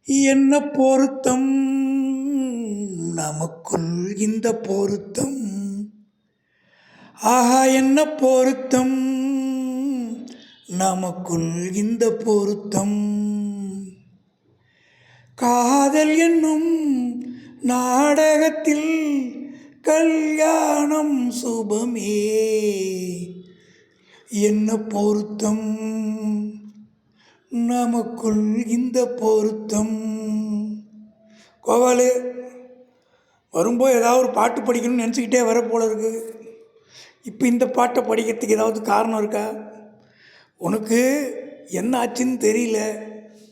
என்ன பொருத்தம் நமக்குள் இந்த பொருத்தம், ஆஹா என்ன பொருத்தம் நமக்குள் இந்த பொருத்தம். காதல் என்னும் நாடகத்தில் கல்யாணம் சுபமே, என்ன பொருத்தம் நமக்குள் இந்த பொருத்தம். கோவாலு வரும்போது ஏதாவது ஒரு பாட்டு படிக்கணும்னு நினச்சிக்கிட்டே வர போல இருக்கு. இப்போ இந்த பாட்டை படிக்கிறதுக்கு ஏதாவது காரணம் இருக்கா? உனக்கு என்ன ஆச்சுன்னு தெரியல,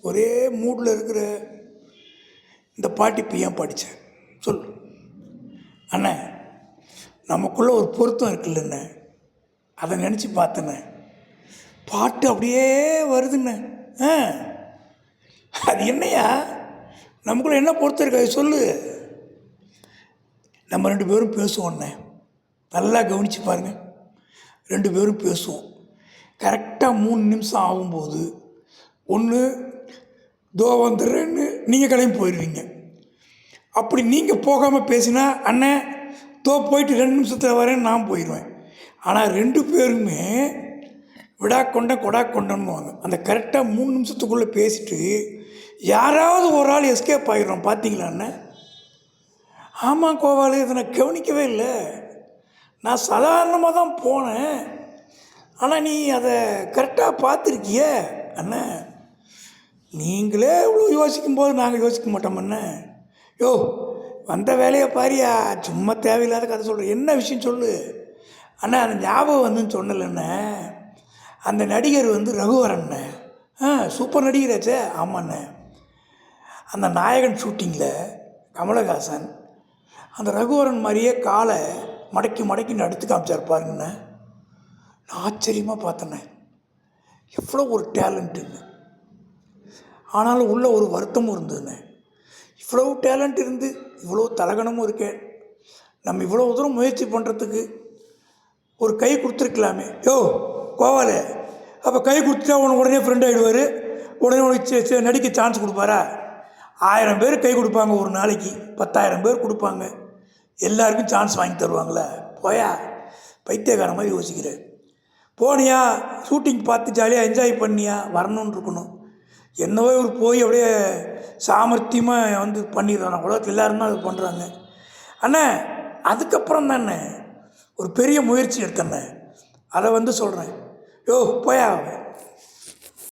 ஒரே மூடில் இருக்கிற. இந்த பாட்டு இப்போ ஏன் படித்தேன் சொல் அண்ணே. நமக்குள்ளே ஒரு பொருத்தம் இருக்குல்லண்ணே, அதை நினச்சி பார்த்தேண்ணே. பாட்டு அப்படியே வருதுண்ணே. அது என்னையா நமக்குள்ளே என்ன பொறுத்த இருக்காது சொல்லு. நம்ம ரெண்டு பேரும் பேசுவோண்ணே, நல்லா கவனித்து பாருங்கள். ரெண்டு பேரும் பேசுவோம். கரெக்டாக 3 நிமிஷம் ஆகும்போது ஒன்று தோ வந்துடுறேன்னு நீங்கள் கிளம்பி போயிடுவீங்க. அப்படி நீங்கள் போகாமல் பேசினா அண்ணன் தோ போயிட்டு 2 நிமிஷத்தில் வரேன்னு நான் போயிடுவேன். ஆனால் 2 பேருமே விடா கொண்ட கொடா கொண்டன்னுவாங்க. அந்த கரெக்டாக 3 நிமிஷத்துக்குள்ளே பேசிட்டு யாராவது ஒரு ஆள் எஸ்கேப் ஆகிடுறோம். பார்த்தீங்களா அண்ணன்? ஆமாம் கோவாலு, இதை நான் கவனிக்கவே இல்லை. நான் சாதாரணமாக தான் போனேன், ஆனால் நீ அதை கரெக்டாக பார்த்துருக்கிய அண்ணன். நீங்களே இவ்வளோ யோசிக்கும்போது நாங்கள் யோசிக்க மாட்டோம் அண்ணன். யோ வந்த வேலையை பாரியா, சும்மா தேவையில்லாத கதை சொல்கிறேன். என்ன விஷயம் சொல்லு அண்ணா. அந்த ஞாபகம் வந்துன்னு சொன்னலண்ணே, அந்த நடிகர் ரகுவரண்ணே. சூப்பர் நடிகராச்சே. ஆமாண்ணே, அந்த நாயகன் ஷூட்டிங்கில் கமலஹாசன் அந்த ரகுவரன் மாதிரியே காலை மடக்கி மடக்கி நடுத்து காமிச்சார் பாருங்கண்ணே. நான் ஆச்சரியமாக பார்த்தேண்ணே, எவ்வளோ ஒரு டேலண்ட்டுன்னு. ஆனாலும் உள்ள ஒரு வருத்தமும் இருந்ததுண்ணே. இவ்வளோ டேலண்ட் இருந்து இவ்வளோ தலகணமும் இருக்கேன். நம்ம இவ்வளோ தூரம் முயற்சி பண்ணுறதுக்கு ஒரு கை கொடுத்துருக்கலாமே. யோ கோவாலே, அப்போ கை கொடுத்துட்டா உனக்கு உடனே ஃப்ரெண்ட் ஆகிடுவார், உடனே உனக்கு நடிக்க சான்ஸ் கொடுப்பாரா? 1000 பேர் கை கொடுப்பாங்க ஒரு நாளைக்கு, 10,000 பேர் கொடுப்பாங்க, எல்லாருக்கும் சான்ஸ் வாங்கி தருவாங்களே. போயா பைத்தியக்கார மாதிரி யோசிக்கிற. போனியா ஷூட்டிங் பார்த்து ஜாலியாக என்ஜாய் பண்ணியா வரணுன்னு இருக்கணும். என்னவோ இவர் போய் அப்படியே சாமர்த்தியமாக பண்ணிடுறாங்க. உலகத்தில் எல்லோரும் தான் அது பண்ணுறாங்க அண்ணே. அதுக்கப்புறம் தானே ஒரு பெரிய முயற்சி எடுத்தண்ணே, அதை சொல்கிறேன். யோ போயா